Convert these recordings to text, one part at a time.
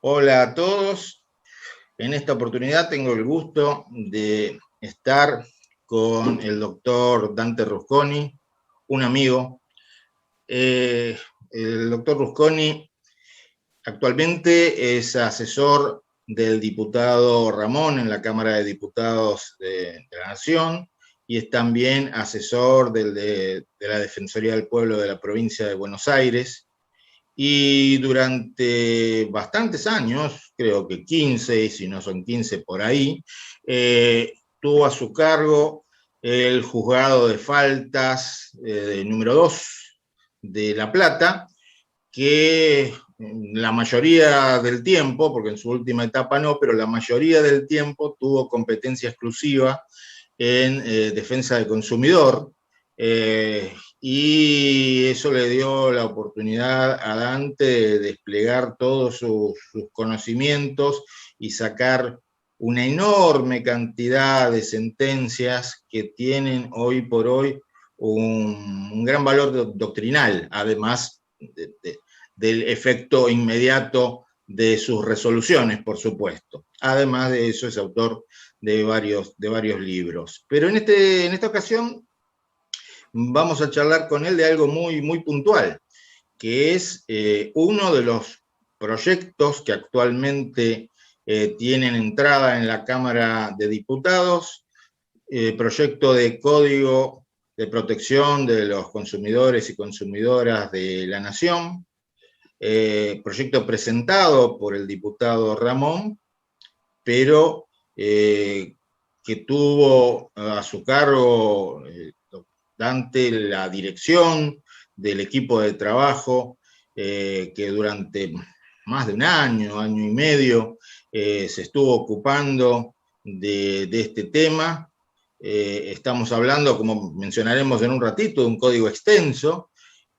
Hola a todos. En esta oportunidad tengo el gusto de estar con el doctor Dante Rusconi, un amigo. El doctor Rusconi actualmente es asesor del diputado Ramón en la Cámara de Diputados de la Nación y es también asesor de la Defensoría del Pueblo de la provincia de Buenos Aires. Y durante bastantes años, creo que 15, y si no son 15 por ahí, tuvo a su cargo el juzgado de faltas número 2 de La Plata, que la mayoría del tiempo, porque en su última etapa no, pero la mayoría del tiempo tuvo competencia exclusiva en defensa del consumidor, y eso le dio la oportunidad a Dante de desplegar todos sus conocimientos y sacar una enorme cantidad de sentencias que tienen hoy por hoy un gran valor doctrinal, además del efecto inmediato de sus resoluciones, por supuesto. Además de eso, es autor de varios libros. Pero en esta ocasión vamos a charlar con él de algo muy puntual, que es uno de los proyectos que actualmente tienen entrada en la Cámara de Diputados, proyecto de Código de Protección de los Consumidores y Consumidoras de la Nación, proyecto presentado por el diputado Ramón, pero que tuvo a su cargo Dante la dirección del equipo de trabajo, que durante más de un año y medio, se estuvo ocupando de este tema. Estamos hablando, como mencionaremos en un ratito, de un código extenso,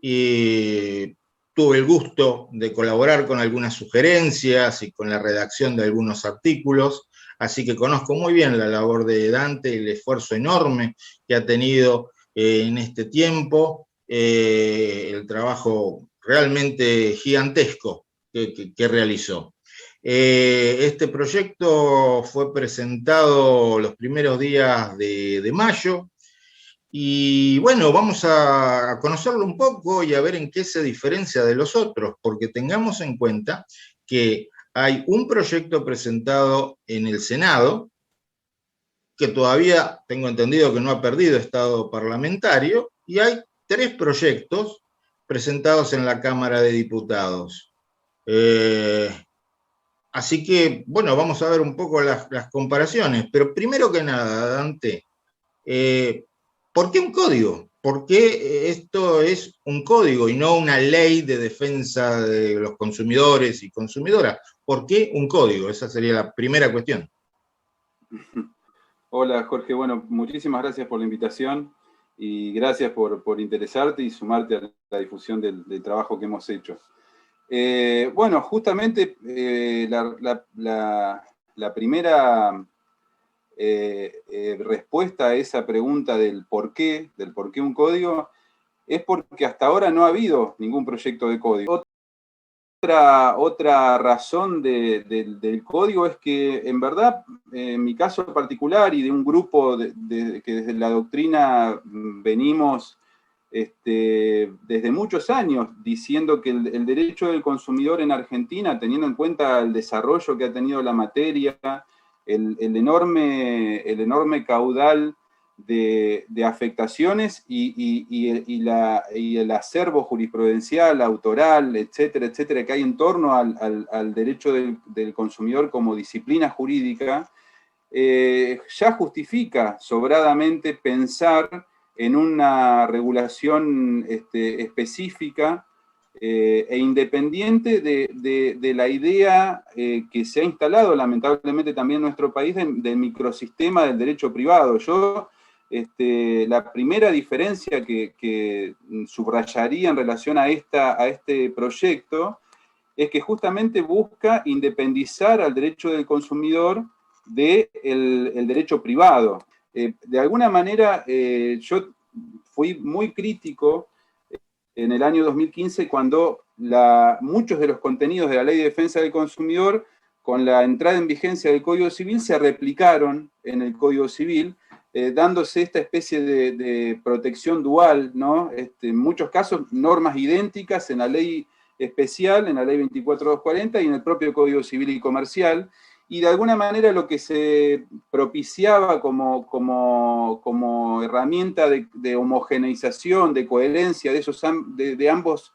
y tuve el gusto de colaborar con algunas sugerencias y con la redacción de algunos artículos, así que conozco muy bien la labor de Dante y el esfuerzo enorme que ha tenido en este tiempo, el trabajo realmente gigantesco que realizó. Este proyecto fue presentado los primeros días de mayo, y bueno, vamos a conocerlo un poco y a ver en qué se diferencia de los otros, porque tengamos en cuenta que hay un proyecto presentado en el Senado, que todavía tengo entendido que no ha perdido estado parlamentario, y hay 3 proyectos presentados en la Cámara de Diputados. Así que, bueno, vamos a ver un poco las comparaciones, pero primero que nada, Dante, ¿por qué un código? ¿Por qué esto es un código y no una ley de defensa de los consumidores y consumidoras? ¿Por qué un código? Esa sería la primera cuestión. Hola Jorge, bueno, muchísimas gracias por la invitación y gracias por interesarte y sumarte a la difusión del trabajo que hemos hecho. Bueno, justamente la primera respuesta a esa pregunta del por qué un código, es porque hasta ahora no ha habido ningún proyecto de código. Otra razón del código es que, en verdad, en mi caso particular y de un grupo que desde la doctrina venimos desde muchos años diciendo que el derecho del consumidor en Argentina, teniendo en cuenta el desarrollo que ha tenido la materia, el enorme caudal de afectaciones y el acervo jurisprudencial, autoral, etcétera, etcétera, que hay en torno al derecho del consumidor como disciplina jurídica, ya justifica sobradamente pensar en una regulación específica e independiente de la idea que se ha instalado lamentablemente también en nuestro país del microsistema del derecho privado. Yo la primera diferencia que subrayaría en relación a este proyecto es que justamente busca independizar al derecho del consumidor del derecho privado. De alguna manera, yo fui muy crítico en el año 2015, cuando muchos de los contenidos de la Ley de Defensa del Consumidor, con la entrada en vigencia del Código Civil, se replicaron en el Código Civil, dándose esta especie de protección dual, ¿no? En muchos casos, normas idénticas en la ley especial, en la ley 24240 y en el propio Código Civil y Comercial, y de alguna manera lo que se propiciaba como herramienta de homogeneización, de coherencia de ambos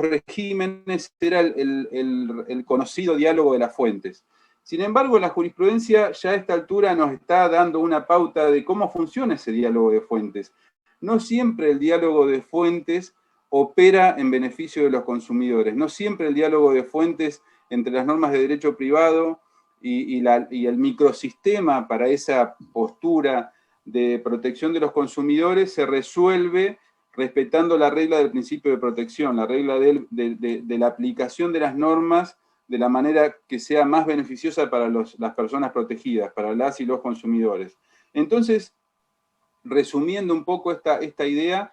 regímenes era el conocido diálogo de las fuentes. Sin embargo, la jurisprudencia ya a esta altura nos está dando una pauta de cómo funciona ese diálogo de fuentes. No siempre el diálogo de fuentes opera en beneficio de los consumidores. No siempre el diálogo de fuentes entre las normas de derecho privado y el microsistema para esa postura de protección de los consumidores se resuelve respetando la regla del principio de protección, la regla de la aplicación de las normas de la manera que sea más beneficiosa para las personas protegidas, para las y los consumidores. Entonces, resumiendo un poco esta idea,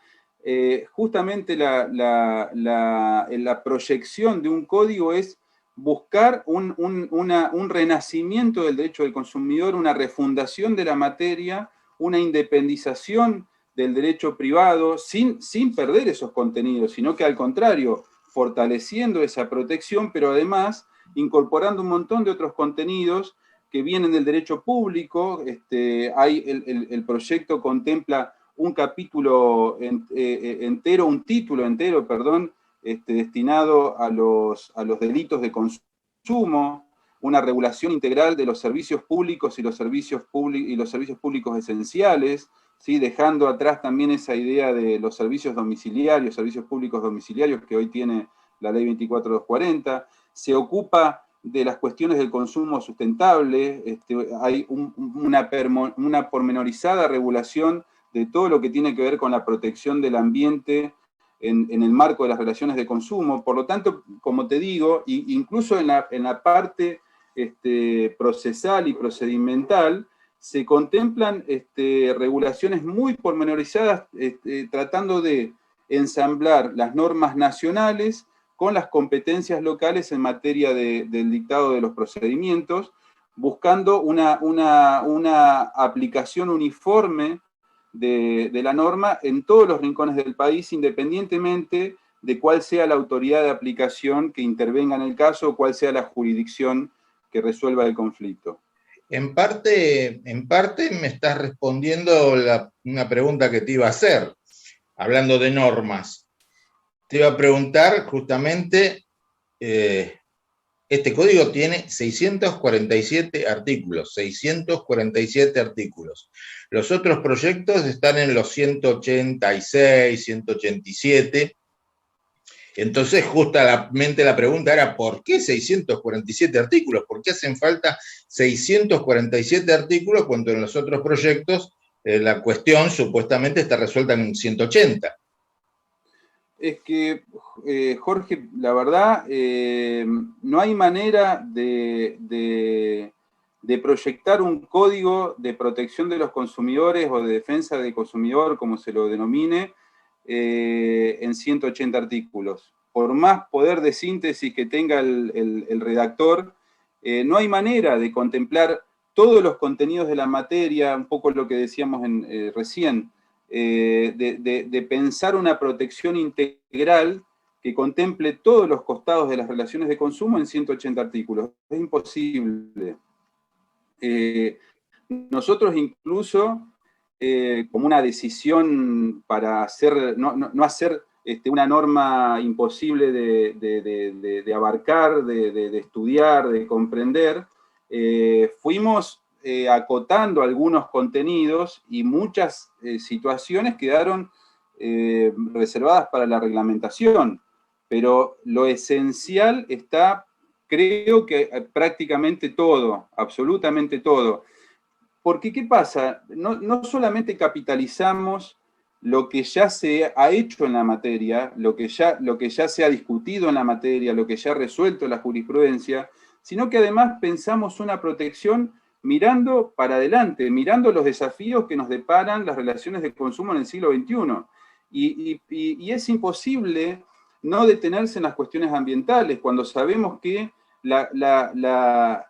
justamente la proyección de un código es buscar un renacimiento del derecho del consumidor, una refundación de la materia, una independización del derecho privado, sin perder esos contenidos, sino que al contrario, fortaleciendo esa protección, pero además incorporando un montón de otros contenidos que vienen del derecho público. El proyecto contempla un capítulo entero, un título entero, perdón, destinado a los delitos de consumo, una regulación integral de los servicios públicos y los servicios públicos esenciales, ¿sí? Dejando atrás también esa idea de los servicios domiciliarios, servicios públicos domiciliarios que hoy tiene la Ley 24240. Se ocupa de las cuestiones del consumo sustentable, hay una pormenorizada regulación de todo lo que tiene que ver con la protección del ambiente en el marco de las relaciones de consumo. Por lo tanto, como te digo, incluso en la parte procesal y procedimental, se contemplan regulaciones muy pormenorizadas, tratando de ensamblar las normas nacionales con las competencias locales en materia del dictado de los procedimientos, buscando una aplicación uniforme de la norma en todos los rincones del país, independientemente de cuál sea la autoridad de aplicación que intervenga en el caso o cuál sea la jurisdicción que resuelva el conflicto. En parte me estás respondiendo una pregunta que te iba a hacer, hablando de normas. Te iba a preguntar justamente, este código tiene 647 artículos, 647 artículos. Los otros proyectos están en los 186, 187. Entonces, justamente la pregunta era, ¿por qué 647 artículos? ¿Por qué hacen falta 647 artículos cuando en los otros proyectos la cuestión supuestamente está resuelta en 180? Es que, Jorge, la verdad, no hay manera de proyectar un código de protección de los consumidores o de defensa del consumidor, como se lo denomine, en 180 artículos. Por más poder de síntesis que tenga el redactor, no hay manera de contemplar todos los contenidos de la materia, un poco lo que decíamos recién, de pensar una protección integral que contemple todos los costados de las relaciones de consumo en 180 artículos. Es imposible. Nosotros incluso, como una decisión para no hacer una norma imposible de abarcar, de estudiar, de comprender, fuimos acotando algunos contenidos y muchas situaciones quedaron reservadas para la reglamentación, pero lo esencial está, creo que prácticamente todo, absolutamente todo. Porque, ¿qué pasa? No solamente capitalizamos lo que ya se ha hecho en la materia, lo que ya se ha discutido en la materia, lo que ya ha resuelto la jurisprudencia, sino que además pensamos una protección mirando para adelante, mirando los desafíos que nos deparan las relaciones de consumo en el siglo XXI. Y es imposible no detenerse en las cuestiones ambientales, cuando sabemos que la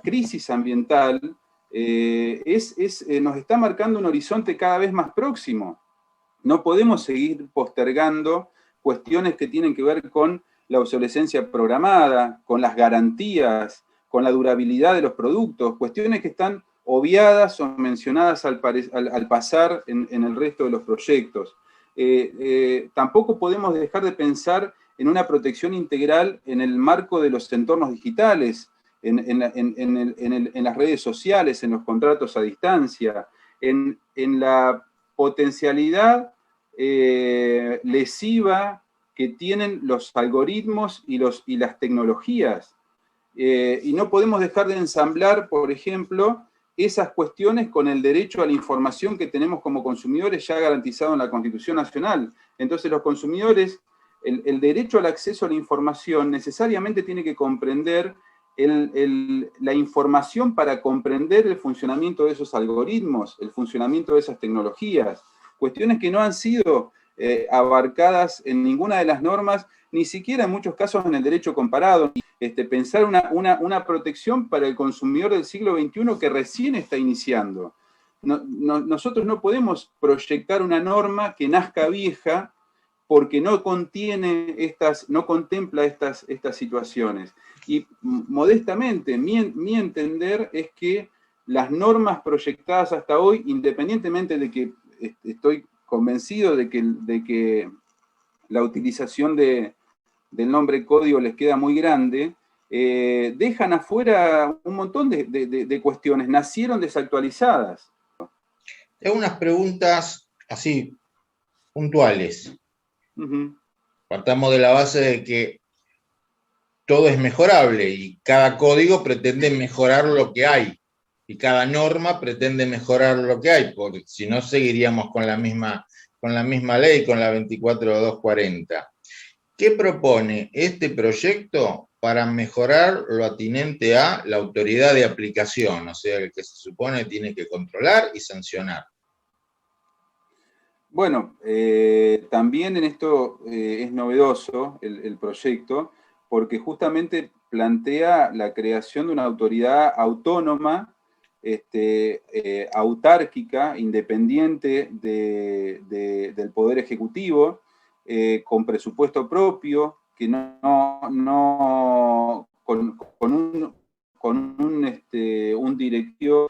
crisis ambiental nos está marcando un horizonte cada vez más próximo. No podemos seguir postergando cuestiones que tienen que ver con la obsolescencia programada, con las garantías, con la durabilidad de los productos, cuestiones que están obviadas o mencionadas al pasar en el resto de los proyectos. Tampoco podemos dejar de pensar en una protección integral en el marco de los entornos digitales, en las redes sociales, en los contratos a distancia, en la potencialidad lesiva que tienen los algoritmos y las tecnologías. Y no podemos dejar de ensamblar, por ejemplo, esas cuestiones con el derecho a la información que tenemos como consumidores ya garantizado en la Constitución Nacional. Entonces los consumidores, el derecho al acceso a la información necesariamente tiene que comprender la información para comprender el funcionamiento de esos algoritmos, el funcionamiento de esas tecnologías, cuestiones que no han sido abarcadas en ninguna de las normas, ni siquiera en muchos casos en el derecho comparado. Pensar una protección para el consumidor del siglo XXI que recién está iniciando. Nosotros no podemos proyectar una norma que nazca vieja porque no contempla estas situaciones. Y modestamente, mi entender es que las normas proyectadas hasta hoy, independientemente de que estoy convencido de que la utilización del nombre código les queda muy grande, dejan afuera un montón de cuestiones, nacieron desactualizadas. Tengo unas preguntas así, puntuales. Uh-huh. Partamos de la base de que todo es mejorable y cada código pretende mejorar lo que hay y cada norma pretende mejorar lo que hay, porque si no seguiríamos con la misma ley, con la 24240. ¿Qué propone este proyecto para mejorar lo atinente a la autoridad de aplicación, o sea, el que se supone tiene que controlar y sancionar? Bueno, también en esto es novedoso el proyecto, porque justamente plantea la creación de una autoridad autónoma, autárquica, independiente del Poder Ejecutivo, con presupuesto propio, que con un directivo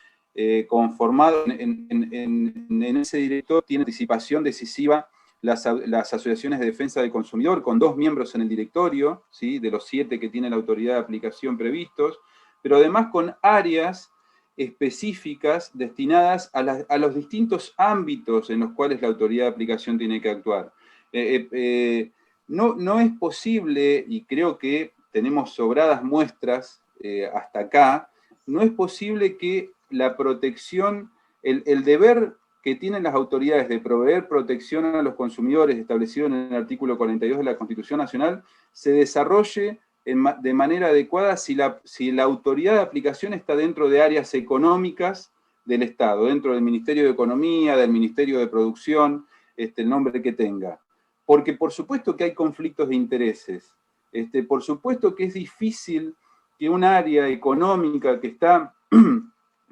conformado en ese director, tiene participación decisiva las asociaciones de defensa del consumidor, con 2 miembros en el directorio, ¿sí?, de los 7 que tiene la autoridad de aplicación previstos, pero además con áreas específicas destinadas a los distintos ámbitos en los cuales la autoridad de aplicación tiene que actuar. No es posible, y creo que tenemos sobradas muestras hasta acá, no es posible que la protección, el deber que tienen las autoridades de proveer protección a los consumidores establecido en el artículo 42 de la Constitución Nacional se desarrolle de manera adecuada si la autoridad de aplicación está dentro de áreas económicas del Estado, dentro del Ministerio de Economía, del Ministerio de Producción, el nombre que tenga. Porque por supuesto que hay conflictos de intereses, por supuesto que es difícil que un área económica que está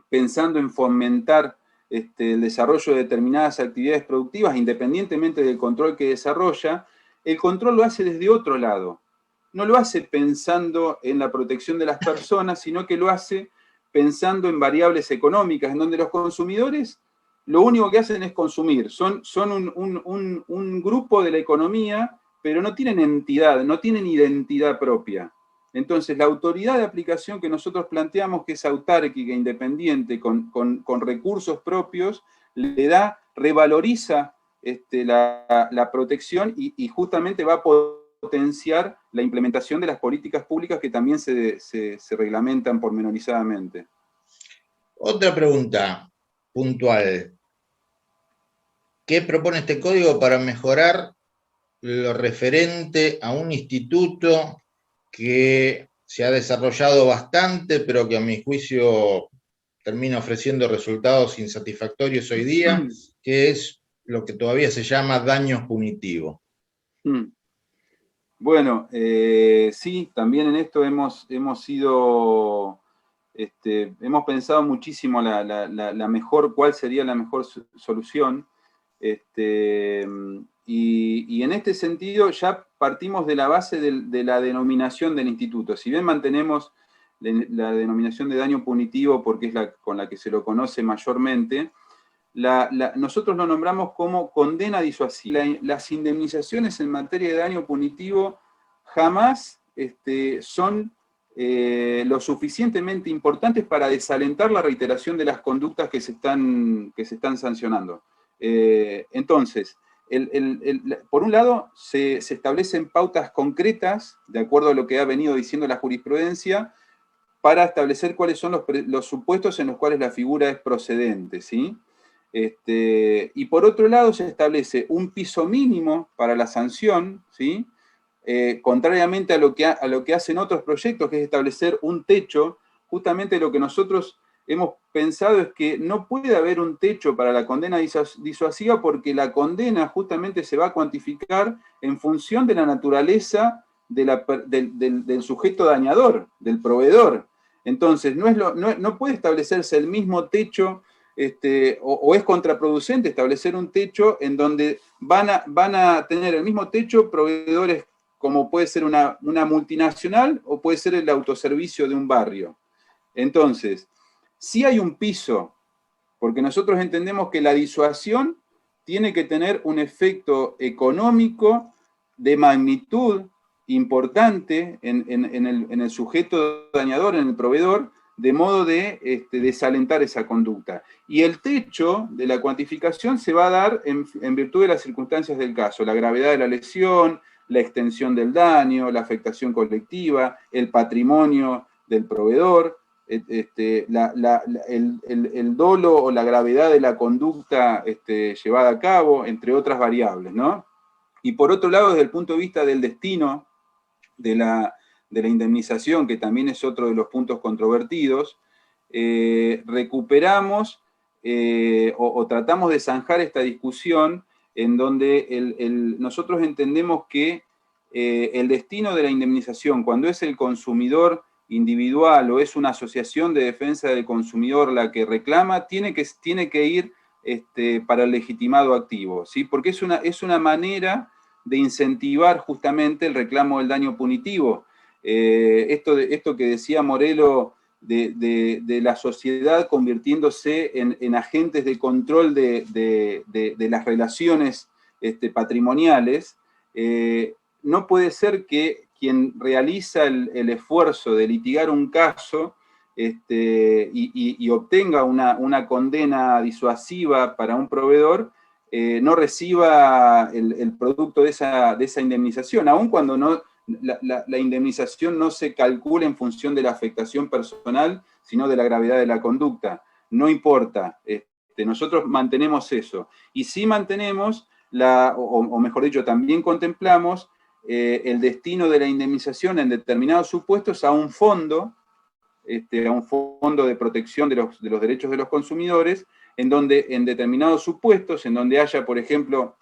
pensando en fomentar el desarrollo de determinadas actividades productivas, independientemente del control que desarrolla, el control lo hace desde otro lado. No lo hace pensando en la protección de las personas, sino que lo hace pensando en variables económicas, en donde los consumidores lo único que hacen es consumir. Son un grupo de la economía, pero no tienen entidad, no tienen identidad propia. Entonces, la autoridad de aplicación que nosotros planteamos, que es autárquica, independiente, con recursos propios, revaloriza la protección y justamente va a potenciar la implementación de las políticas públicas que también se reglamentan pormenorizadamente. Otra pregunta puntual. ¿Qué propone este código para mejorar lo referente a un instituto que se ha desarrollado bastante, pero que a mi juicio termina ofreciendo resultados insatisfactorios hoy día, que es lo que todavía se llama daño punitivo. Bueno, sí, también en esto hemos sido, hemos pensado muchísimo la mejor, cuál sería la mejor solución. Y en este sentido ya partimos de la base de la denominación del instituto. Si bien mantenemos la denominación de daño punitivo porque es con la que se lo conoce mayormente, nosotros lo nombramos como condena disuasiva. Las indemnizaciones en materia de daño punitivo jamás son lo suficientemente importantes para desalentar la reiteración de las conductas que se están sancionando. Entonces, por un lado, se establecen pautas concretas, de acuerdo a lo que ha venido diciendo la jurisprudencia, para establecer cuáles son los supuestos en los cuales la figura es procedente, ¿sí? Y por otro lado, se establece un piso mínimo para la sanción, ¿sí? Contrariamente a lo que hacen otros proyectos, que es establecer un techo. Justamente lo que nosotros hemos pensado es que no puede haber un techo para la condena disuasiva porque la condena justamente se va a cuantificar en función de la naturaleza del sujeto dañador, del proveedor. Entonces, no puede establecerse el mismo techo, o es contraproducente establecer un techo en donde van a tener el mismo techo proveedores como puede ser una multinacional o puede ser el autoservicio de un barrio. Entonces, sí hay un piso, porque nosotros entendemos que la disuasión tiene que tener un efecto económico de magnitud importante en el sujeto dañador, en el proveedor, de modo de desalentar esa conducta. Y el techo de la cuantificación se va a dar en virtud de las circunstancias del caso, la gravedad de la lesión, la extensión del daño, la afectación colectiva, el patrimonio del proveedor, el dolo o la gravedad de la conducta llevada a cabo, entre otras variables, ¿no? Y por otro lado, desde el punto de vista del destino de la indemnización, que también es otro de los puntos controvertidos, recuperamos o tratamos de zanjar esta discusión en donde nosotros entendemos que el destino de la indemnización, cuando es el consumidor individual o es una asociación de defensa del consumidor la que reclama, tiene que ir para el legitimado activo, ¿sí? Porque es una manera de incentivar justamente el reclamo del daño punitivo. Esto que decía Morelo de la sociedad convirtiéndose en agentes de control de las relaciones patrimoniales, no puede ser que quien realiza el esfuerzo de litigar un caso y obtenga una condena disuasiva para un proveedor, no reciba el producto de esa indemnización, aun cuando la indemnización no se calcula en función de la afectación personal, sino de la gravedad de la conducta. No importa, nosotros mantenemos eso. Y sí mantenemos, o mejor dicho, también contemplamos el destino de la indemnización en determinados supuestos a un fondo de protección de los derechos de los consumidores, en donde en determinados supuestos, en donde haya, por ejemplo,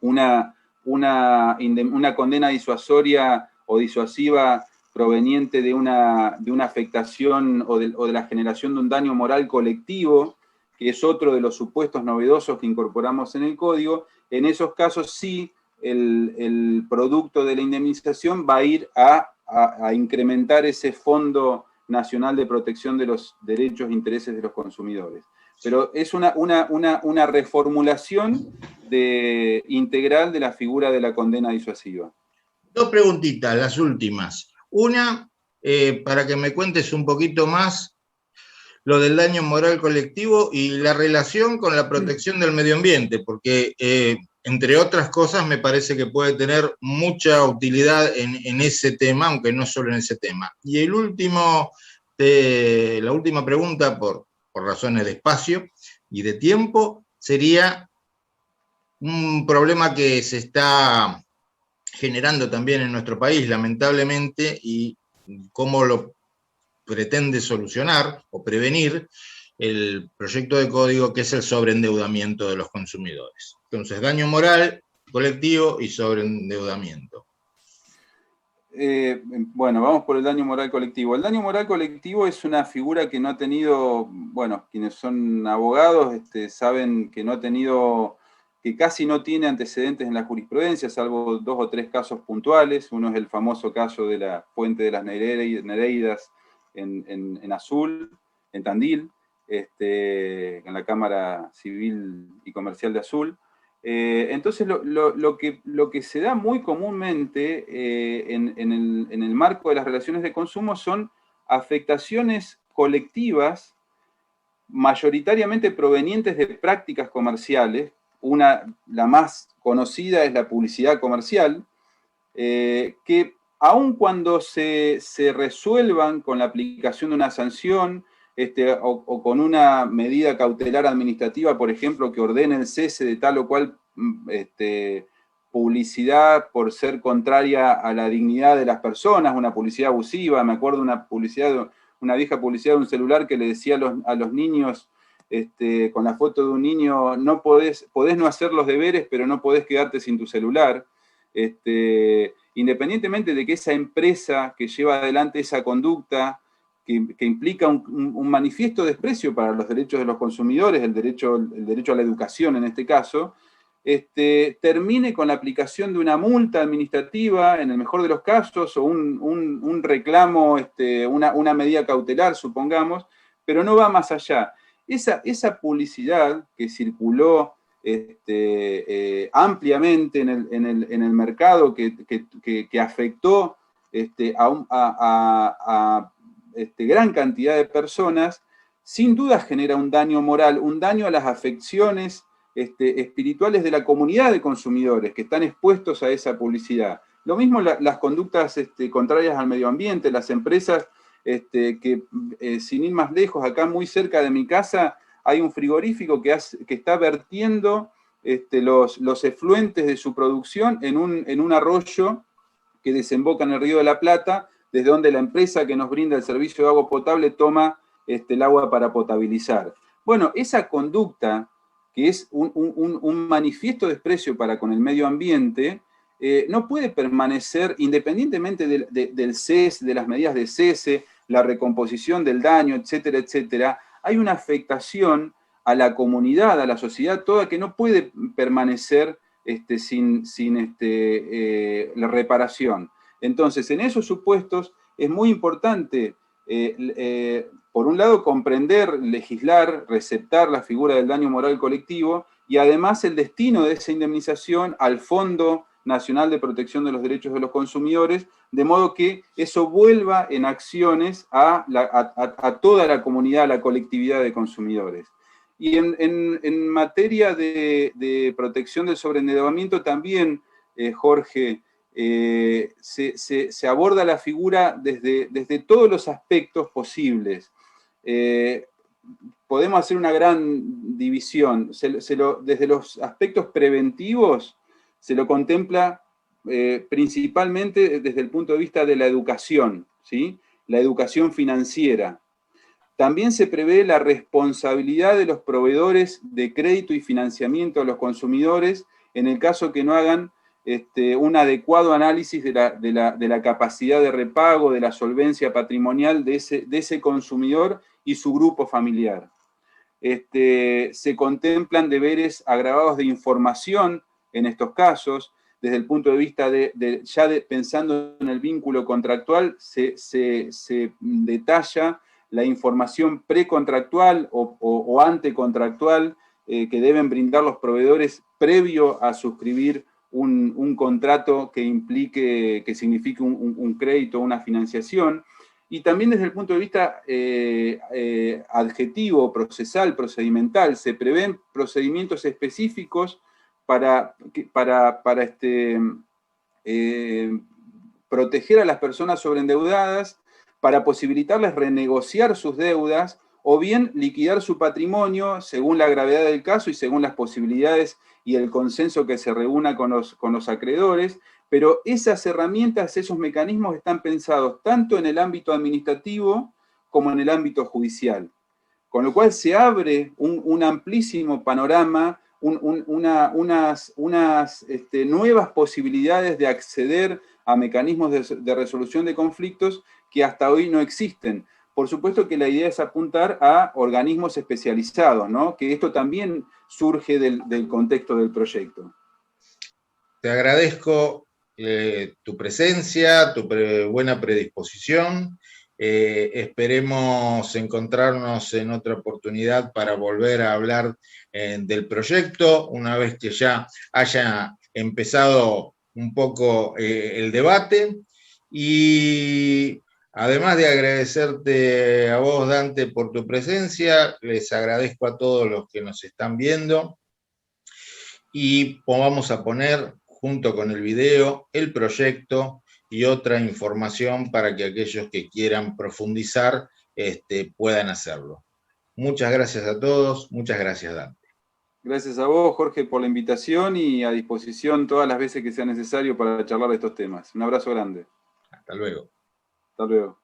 una condena disuasoria o disuasiva proveniente de una afectación o de la generación de un daño moral colectivo, que es otro de los supuestos novedosos que incorporamos en el código, en esos casos sí el producto de la indemnización va a ir a incrementar ese Fondo Nacional de Protección de los Derechos e Intereses de los Consumidores. Pero es una reformulación integral de la figura de la condena disuasiva. Dos preguntitas, las últimas. Una, para que me cuentes un poquito más lo del daño moral colectivo y la relación con la protección del medio ambiente, porque entre otras cosas me parece que puede tener mucha utilidad en ese tema, aunque no solo en ese tema. Y la última pregunta, por razones de espacio y de tiempo, sería un problema que se está generando también en nuestro país, lamentablemente, y cómo lo pretende solucionar o prevenir el proyecto de código, que es el sobreendeudamiento de los consumidores. Entonces, daño moral, colectivo y sobreendeudamiento. Bueno, vamos por el daño moral colectivo. El daño moral colectivo es una figura que no ha tenido, bueno, quienes son abogados saben que no ha tenido, que casi no tiene antecedentes en la jurisprudencia, salvo 2 o 3 casos puntuales. Uno es el famoso caso de la Fuente de las Nereidas en Azul, en Tandil, en la Cámara Civil y Comercial de Azul. Entonces, lo que se da muy comúnmente en el marco de las relaciones de consumo son afectaciones colectivas, mayoritariamente provenientes de prácticas comerciales. La más conocida es la publicidad comercial, que aun cuando se resuelvan con la aplicación de una sanción, o con una medida cautelar administrativa, por ejemplo, que ordene el cese de tal o cual publicidad por ser contraria a la dignidad de las personas, una publicidad abusiva. Me acuerdo de una vieja publicidad de un celular que le decía a los niños, con la foto de un niño, no podés no hacer los deberes, pero no podés quedarte sin tu celular. Independientemente de que esa empresa que lleva adelante esa conducta, que implica un manifiesto desprecio para los derechos de los consumidores, el derecho a la educación en este caso, termine con la aplicación de una multa administrativa, en el mejor de los casos, o un reclamo, una medida cautelar, supongamos, pero no va más allá. Esa publicidad que circuló ampliamente en el mercado, que afectó a gran cantidad de personas, sin duda genera un daño moral, un daño a las afecciones espirituales de la comunidad de consumidores que están expuestos a esa publicidad. Lo mismo las conductas contrarias al medio ambiente, las empresas que, sin ir más lejos, acá muy cerca de mi casa hay un frigorífico que está vertiendo los efluentes de su producción en un arroyo que desemboca en el Río de la Plata, desde donde la empresa que nos brinda el servicio de agua potable toma el agua para potabilizar. Bueno, esa conducta, que es un manifiesto desprecio para con el medio ambiente, no puede permanecer, independientemente del cese, de las medidas de cese, la recomposición del daño, etcétera, etcétera. Hay una afectación a la comunidad, a la sociedad toda, que no puede permanecer sin la reparación. Entonces, en esos supuestos es muy importante, por un lado, comprender, legislar, receptar la figura del daño moral colectivo, y además el destino de esa indemnización al Fondo Nacional de Protección de los Derechos de los Consumidores, de modo que eso vuelva en acciones a toda la comunidad, a la colectividad de consumidores. Y en materia de protección del sobreendeudamiento también, Jorge, se aborda la figura desde todos los aspectos posibles. Podemos hacer una gran división. Desde los aspectos preventivos se lo contempla principalmente desde el punto de vista de la educación, ¿sí? La educación financiera. También se prevé la responsabilidad de los proveedores de crédito y financiamiento a los consumidores en el caso que no hagan un adecuado análisis de la capacidad de repago, de la solvencia patrimonial de ese consumidor y su grupo familiar. Se contemplan deberes agravados de información en estos casos. Desde el punto de vista pensando en el vínculo contractual, se detalla la información precontractual o antecontractual que deben brindar los proveedores previo a suscribir un contrato que signifique un crédito o una financiación. Y también desde el punto de vista adjetivo, procesal, procedimental, se prevén procedimientos específicos para proteger a las personas sobreendeudadas, para posibilitarles renegociar sus deudas o bien liquidar su patrimonio según la gravedad del caso y según las posibilidades y el consenso que se reúna con los acreedores. Pero esas herramientas, esos mecanismos están pensados tanto en el ámbito administrativo como en el ámbito judicial. Con lo cual se abre un amplísimo panorama unas nuevas posibilidades de acceder a mecanismos de resolución de conflictos que hasta hoy no existen. Por supuesto que la idea es apuntar a organismos especializados, ¿no? Que esto también surge del contexto del proyecto. Te agradezco tu presencia, tu buena predisposición. Esperemos encontrarnos en otra oportunidad para volver a hablar del proyecto, una vez que ya haya empezado un poco el debate. Y además de agradecerte a vos, Dante, por tu presencia, les agradezco a todos los que nos están viendo. Y vamos a poner junto con el video el proyecto y otra información para que aquellos que quieran profundizar puedan hacerlo. Muchas gracias a todos, muchas gracias, Dante. Gracias a vos, Jorge, por la invitación y a disposición todas las veces que sea necesario para charlar de estos temas. Un abrazo grande. Hasta luego. Hasta luego.